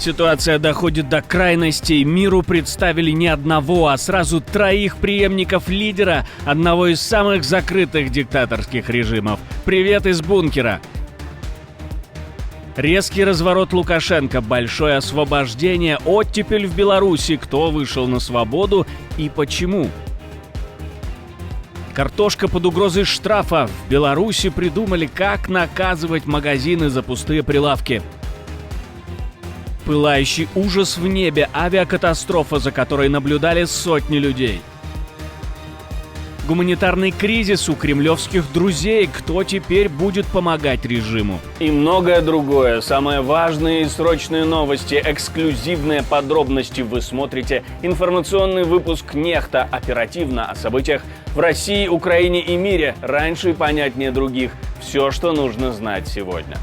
Ситуация доходит до крайностей. Миру представили не одного, а сразу 3 преемников лидера одного из самых закрытых диктаторских режимов. Привет из бункера. Резкий разворот Лукашенко, большое освобождение, оттепель в Беларуси, кто вышел на свободу и почему. Картошка под угрозой штрафа. В Беларуси придумали, как наказывать магазины за пустые прилавки. Пылающий ужас в небе, авиакатастрофа, за которой наблюдали сотни людей. Гуманитарный кризис у кремлевских друзей, кто теперь будет помогать режиму. И многое другое, самые важные и срочные новости, эксклюзивные подробности. Вы смотрите информационный выпуск «Нехта» оперативно о событиях в России, Украине и мире, раньше и понятнее других. Все, что нужно знать сегодня.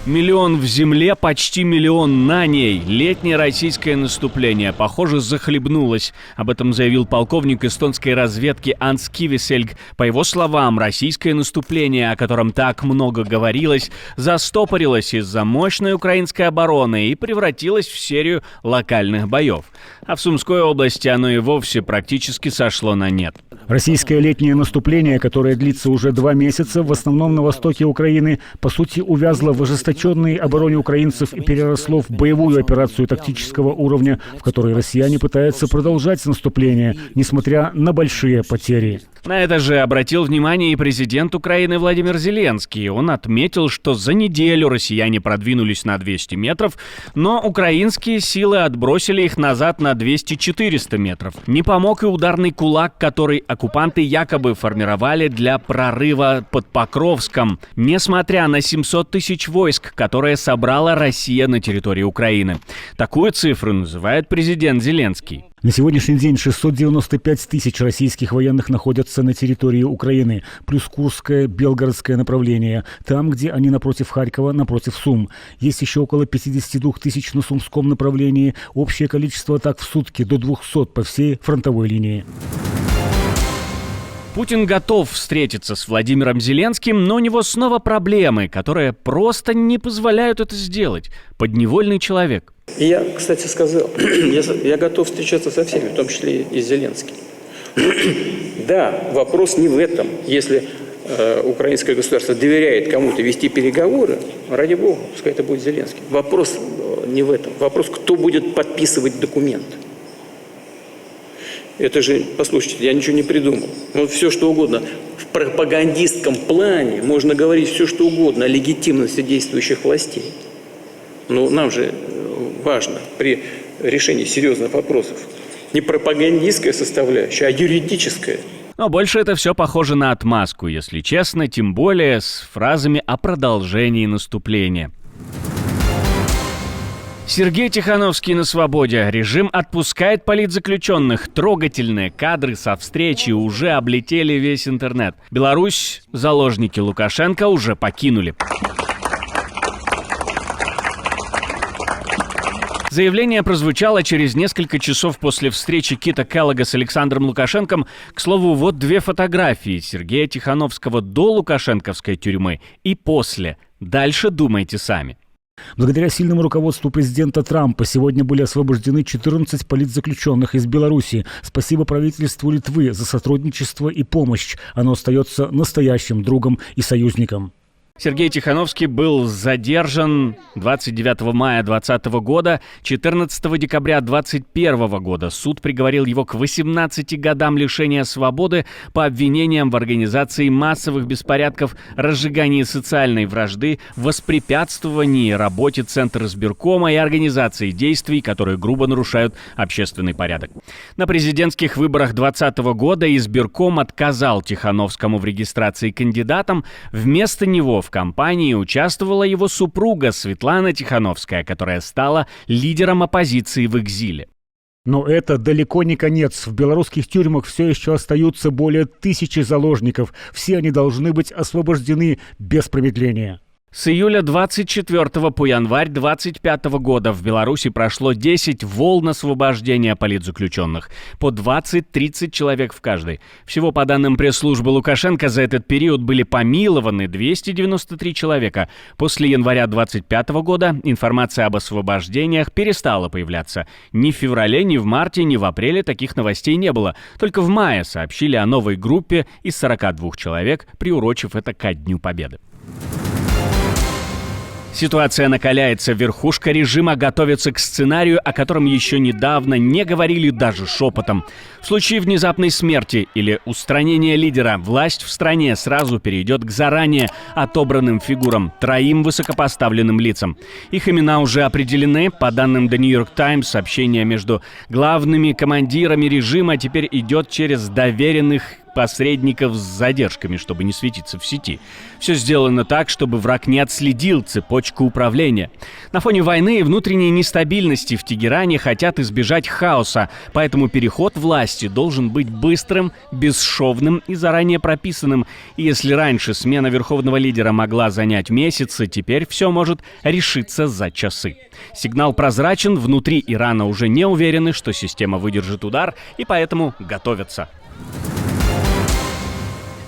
1 миллион в земле, почти 1 миллион на ней. Летнее российское наступление, похоже, захлебнулось. Об этом заявил полковник эстонской разведки Анс Кивисельг. По его словам, российское наступление, о котором так много говорилось, застопорилось из-за мощной украинской обороны и превратилось в серию локальных боев. А в Сумской области оно и вовсе практически сошло на нет. Российское летнее наступление, которое длится уже 2 месяца, в основном на востоке Украины, по сути, увязло в ожесточенной обороне украинцев и переросло в боевую операцию тактического уровня, в которой россияне пытаются продолжать наступление, несмотря на большие потери. На это же обратил внимание и президент Украины Владимир Зеленский. Он отметил, что за неделю россияне продвинулись на 200 метров, но украинские силы отбросили их назад на 200-400 метров. Не помог и ударный кулак, который оккупанты якобы формировали для прорыва под Покровском, несмотря на 700 тысяч войск, которые собрала Россия на территории Украины. Такую цифру называет президент Зеленский. На сегодняшний день 695 тысяч российских военных находятся на территории Украины, плюс Курское, Белгородское направление, там, где они напротив Харькова, напротив Сум. Есть еще около 52 тысяч на Сумском направлении, общее количество атак в сутки до 200 по всей фронтовой линии. Путин готов встретиться с Владимиром Зеленским, но у него снова проблемы, которые просто не позволяют это сделать. Подневольный человек. Я, кстати, сказал, я готов встречаться со всеми, в том числе и с Зеленским. Да, вопрос не в этом. Если украинское государство доверяет кому-то вести переговоры, ради бога, пускай это будет Зеленский. Вопрос не в этом. Вопрос, кто будет подписывать документ. Это же, послушайте, я ничего не придумал. Вот все, что угодно. В пропагандистском плане можно говорить все, что угодно о легитимности действующих властей. Но нам же важно при решении серьезных вопросов не пропагандистская составляющая, а юридическая. Но больше это все похоже на отмазку, если честно, тем более с фразами о продолжении наступления. Сергей Тихановский на свободе. Режим отпускает политзаключенных. Трогательные кадры со встречи уже облетели весь интернет. Беларусь заложники Лукашенко уже покинули. Заявление прозвучало через несколько часов после встречи Кита Келлога с Александром Лукашенком. К слову, вот 2 фотографии Сергея Тихановского до лукашенковской тюрьмы и после. Дальше думайте сами. Благодаря сильному руководству президента Трампа сегодня были освобождены 14 политзаключенных из Беларуси. Спасибо правительству Литвы за сотрудничество и помощь. Оно остается настоящим другом и союзником. Сергей Тихановский был задержан 29 мая 2020 года. 14 декабря 2021 года суд приговорил его к 18 годам лишения свободы по обвинениям в организации массовых беспорядков, разжигании социальной вражды, воспрепятствовании работе Центра избиркома и организации действий, которые грубо нарушают общественный порядок. На президентских выборах 2020 года избирком отказал Тихановскому в регистрации кандидатом. Вместо него в кампании участвовала его супруга Светлана Тихановская, которая стала лидером оппозиции в экзиле. Но это далеко не конец. В белорусских тюрьмах все еще остаются более 1000 заложников. Все они должны быть освобождены без промедления. С июля 24 по январь 25 года в Беларуси прошло 10 волн освобождения политзаключенных, по 20-30 человек в каждой. Всего, по данным пресс-службы Лукашенко, за этот период были помилованы 293 человека. После января 25 года информация об освобождениях перестала появляться. Ни в феврале, ни в марте, ни в апреле таких новостей не было. Только в мае сообщили о новой группе из 42 человек, приурочив это ко Дню Победы. Ситуация накаляется, верхушка режима готовится к сценарию, о котором еще недавно не говорили даже шепотом. В случае внезапной смерти или устранения лидера, власть в стране сразу перейдет к заранее отобранным фигурам, 3 высокопоставленным лицам. Их имена уже определены. По данным The New York Times, общение между главными командирами режима теперь идет через доверенных посредников с задержками, чтобы не светиться в сети. Все сделано так, чтобы враг не отследил цепочку управления. На фоне войны и внутренней нестабильности в Тегеране хотят избежать хаоса, поэтому переход власти должен быть быстрым, бесшовным и заранее прописанным. И если раньше смена верховного лидера могла занять месяцы, теперь все может решиться за часы. Сигнал прозрачен, внутри Ирана уже не уверены, что система выдержит удар, и поэтому готовятся.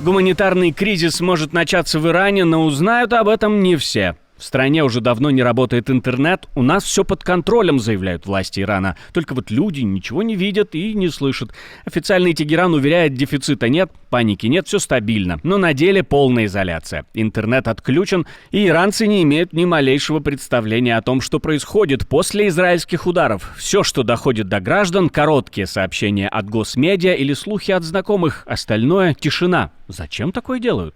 Гуманитарный кризис может начаться в Иране, но узнают об этом не все. В стране уже давно не работает интернет, у нас все под контролем, заявляют власти Ирана. Только вот люди ничего не видят и не слышат. Официальный Тегеран уверяет, дефицита нет, паники нет, все стабильно. Но на деле полная изоляция. Интернет отключен, и иранцы не имеют ни малейшего представления о том, что происходит после израильских ударов. Все, что доходит до граждан, короткие сообщения от госмедиа или слухи от знакомых. Остальное — тишина. Зачем такое делают?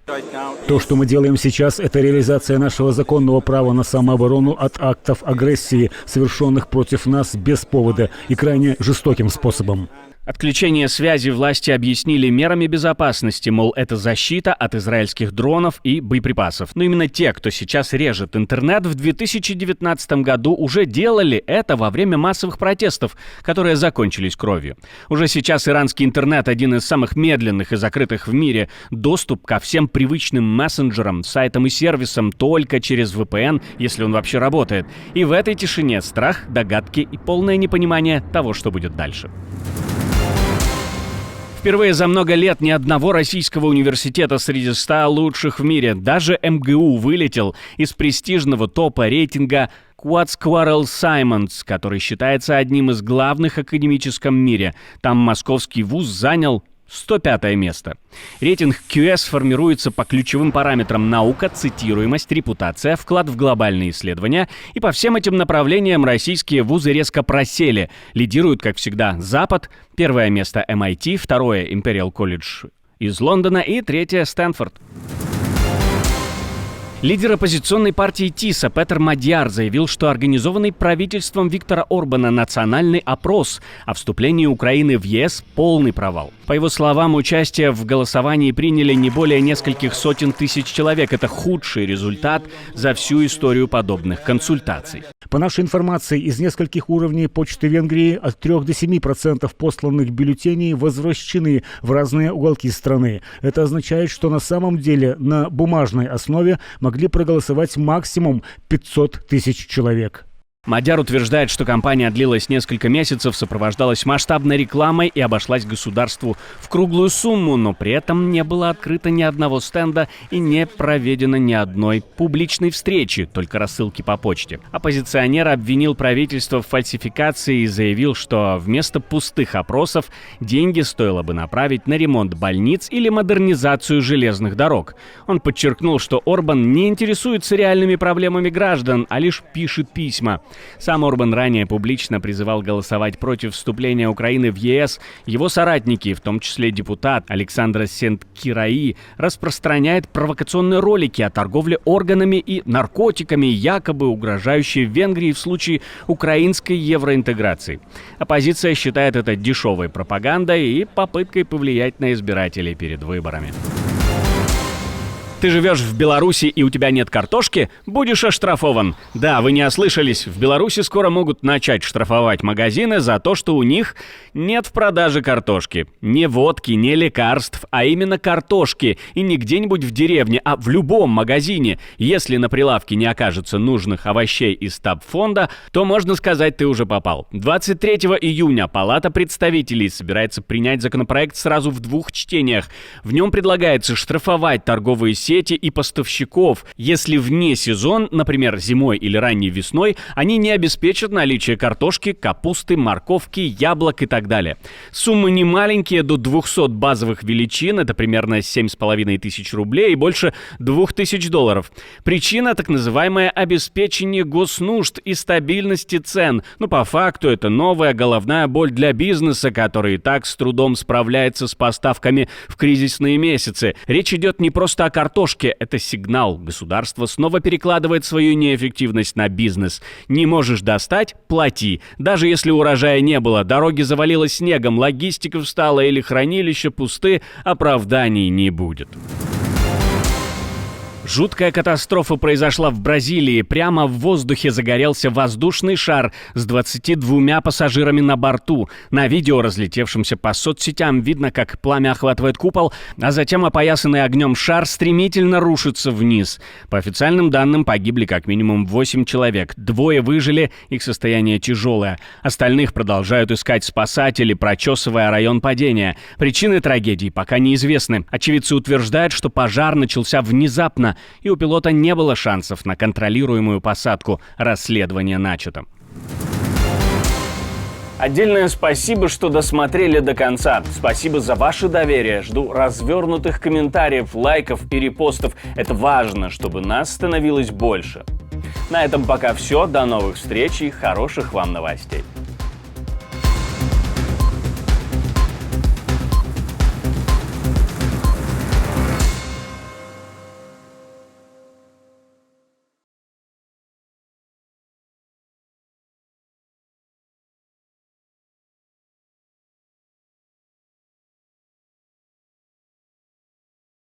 То, что мы делаем сейчас, это реализация нашего законного права на самооборону от актов агрессии, совершенных против нас без повода и крайне жестоким способом. Отключение связи власти объяснили мерами безопасности, мол, это защита от израильских дронов и боеприпасов. Но именно те, кто сейчас режет интернет, в 2019 году уже делали это во время массовых протестов, которые закончились кровью. Уже сейчас иранский интернет один из самых медленных и закрытых в мире. Доступ ко всем привычным мессенджерам, сайтам и сервисам только через VPN, если он вообще работает. И в этой тишине страх, догадки и полное непонимание того, что будет дальше. Впервые за много лет ни одного российского университета среди 100 лучших в мире. Даже МГУ вылетел из престижного топа рейтинга Quetzalcoatl-Simons, который считается одним из главных в академическом мире. Там московский вуз занял 105 место. Рейтинг QS формируется по ключевым параметрам: наука, цитируемость, репутация, вклад в глобальные исследования. И по всем этим направлениям российские вузы резко просели. Лидируют, как всегда, Запад. 1 место MIT, 2 Imperial College из Лондона и 3 Стэнфорд. Лидер оппозиционной партии ТИСа Петер Мадьяр заявил, что организованный правительством Виктора Орбана национальный опрос о вступлении Украины в ЕС – полный провал. По его словам, участие в голосовании приняли не более нескольких сотен тысяч человек. Это худший результат за всю историю подобных консультаций. По нашей информации, из нескольких уровней почты Венгрии от 3 до 7% посланных бюллетеней возвращены в разные уголки страны. Это означает, что на самом деле на бумажной основе могли проголосовать максимум 500 тысяч человек. Мадьяр утверждает, что кампания длилась несколько месяцев, сопровождалась масштабной рекламой и обошлась государству в круглую сумму, но при этом не было открыто ни одного стенда и не проведено ни одной публичной встречи, только рассылки по почте. Оппозиционер обвинил правительство в фальсификации и заявил, что вместо пустых опросов деньги стоило бы направить на ремонт больниц или модернизацию железных дорог. Он подчеркнул, что Орбан не интересуется реальными проблемами граждан, а лишь пишет письма. Сам Орбан ранее публично призывал голосовать против вступления Украины в ЕС. Его соратники, в том числе депутат Александра Сент-Кираи, распространяет провокационные ролики о торговле органами и наркотиками, якобы угрожающие Венгрии в случае украинской евроинтеграции. Оппозиция считает это дешевой пропагандой и попыткой повлиять на избирателей перед выборами. ты живешь в Беларуси и у тебя нет картошки, будешь оштрафован. Да, вы не ослышались, в Беларуси скоро могут начать штрафовать магазины за то, что у них нет в продаже картошки. Не водки, не лекарств, а именно картошки. И не где-нибудь в деревне, а в любом магазине. Если на прилавке не окажется нужных овощей из стабфонда, то можно сказать, ты уже попал. 23 июня Палата представителей собирается принять законопроект сразу в 2 чтениях. В нем предлагается штрафовать торговые сети и поставщиков, если вне сезон, например, зимой или ранней весной, они не обеспечат наличие картошки, капусты, морковки, яблок и так далее. Суммы не маленькие, до 200 базовых величин, это примерно 7,5 тысяч рублей и больше $2000. Причина — так называемое обеспечение госнужд и стабильности цен. По факту это новая головная боль для бизнеса, который и так с трудом справляется с поставками в кризисные месяцы. Речь идет не просто о картошке, это сигнал. Государство снова перекладывает свою неэффективность на бизнес. Не можешь достать – плати. Даже если урожая не было, дороги завалило снегом, логистика встала или хранилища пусты, оправданий не будет. Жуткая катастрофа произошла в Бразилии. Прямо в воздухе загорелся воздушный шар с 22 пассажирами на борту. На видео, разлетевшемся по соцсетям, видно, как пламя охватывает купол, а затем опоясанный огнем шар стремительно рушится вниз. По официальным данным, погибли как минимум 8 человек. 2 выжили, их состояние тяжелое. Остальных продолжают искать спасатели, прочесывая район падения. Причины трагедии пока неизвестны. Очевидцы утверждают, что пожар начался внезапно, и у пилота не было шансов на контролируемую посадку. Расследование начато. Отдельное спасибо, что досмотрели до конца. Спасибо за ваше доверие. Жду развернутых комментариев, лайков и репостов. Это важно, чтобы нас становилось больше. На этом пока все. До новых встреч и хороших вам новостей.